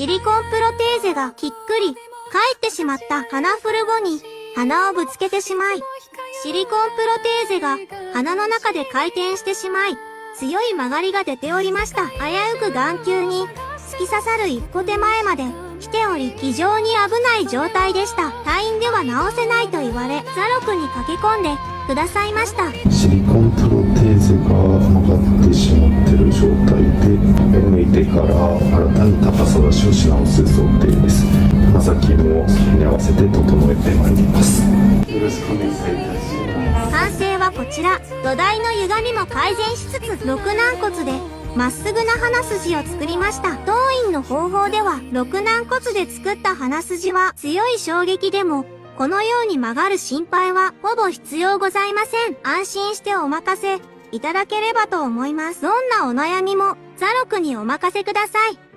シリコンプロテーゼがきっくり返ってしまった鼻フル後に鼻をぶつけてしまい、シリコンプロテーゼが鼻の中で回転してしまい、強い曲がりが出ておりました。危うく眼球に突き刺さる一歩手前まで来ており、非常に危ない状態でした。退院では治せないと言われ、ザロクに駆け込んでくださいました。シリコンプロテーゼが曲がってしまっている状態で、抜いてから新たに高さ出しをし直す想定です。鼻先もそれに合わせて整えてまいります。よろしくお願いいたします。完成はこちら。土台の歪みも改善しつつ、肋軟骨でまっすぐな鼻筋を作りました。当院の方法では、肋軟骨で作った鼻筋は強い衝撃でもこのように曲がる心配はほぼ必要ございません。安心してお任せいただければと思います。どんなお悩みもザロクにお任せください。